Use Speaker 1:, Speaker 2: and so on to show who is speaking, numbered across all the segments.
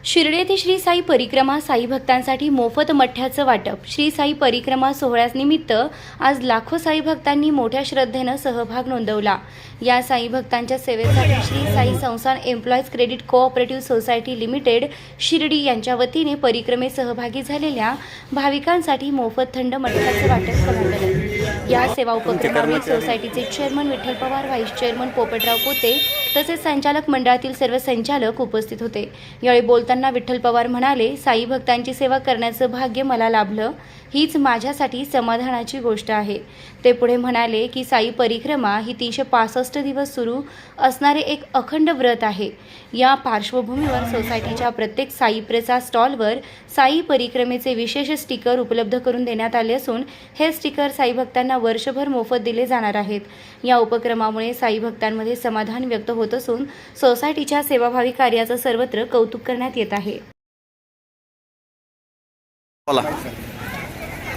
Speaker 1: शिर्डी येथे श्री साई परिक्रमा साई भक्तांसाठी मोफत मठ्याचं वाटप। श्री साई परिक्रमा सोहळ्यानिमित्त आज लाखो साई भक्तांनी मोठ्या श्रद्धेनं सहभाग नोंदवला। या साई भक्तांच्या सेवेसाठी श्री साई संस्थान employees credit cooperative society limited Shirdi यांच्या वतीने परिक्रमेत सहभागी झालेल्या भाविकांसाठी मोफत थंड मठ्याचं वाटप करण्यात आलं। या सेवा उपक्रमामुळे सोसायटीचे chairman Vitthal Pawar, vice chairman Popatrao Pote तसेच संचालक मंडळातील सर्व संचालक उपस्थित होते। यावेळी बोलताना विठ्ठल पवार म्हणाले, साई भक्तांची सेवा करण्याचं भाग्य मला लाभलं, हीच माझ्यासाठी समाधानाची गोष्ट आहे। ते पुढे म्हणाले की साई परिक्रमा ही 365 दिवस सुरू असणारे एक अखंड व्रत आहे। या पार्श्वभूमीवर सोसायटीच्या प्रत्येक साई प्रेसा स्टॉलवर साई परिक्रमेचे विशेष स्टिकर उपलब्ध करून देण्यात आले असून हे स्टिकर साई भक्तांना वर्षभर मोफत दिले जाणार आहेत। या उपक्रमामुळे साई भक्तांमध्ये समाधान व्यक्त होत असून सोसायटीच्या सेवाभावी कार्याचं सर्वत्र कौतुक करण्यात येत आहे।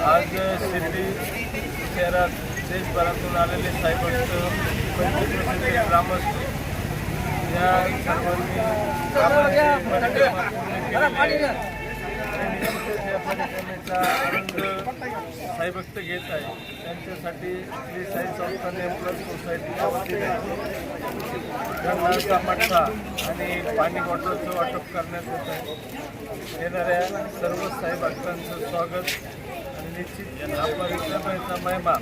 Speaker 2: आज शिर्डी शहरात देशभरातून आलेले साई भक्त, पंचक्रोशीचे ग्रामस्थ या सर्वांनी परिक्रमेचा आनंद साई भक्त घेत आहे। त्यांच्यासाठी श्री साई संस्थान एम्प्लॉईज सोसायटीच्या वतीने गंगाचा मठ्ठा आणि पाणी बॉटलचं वाटप करण्यात येत आहे। येणाऱ्या सर्व साई भक्तांचं स्वागत आणि निश्चित हा परिक्रमेचा महिमा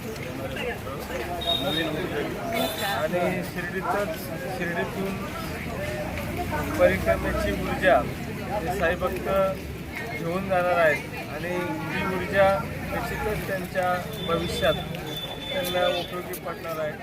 Speaker 2: आणि शिर्डीतून परिक्रमेची ऊर्जा हे साई भक्त घेऊन जाणार आहेत आणि ही ऊर्जा निश्चितच त्यांच्या भविष्यात त्यांना उपयोगी पडणार आहे।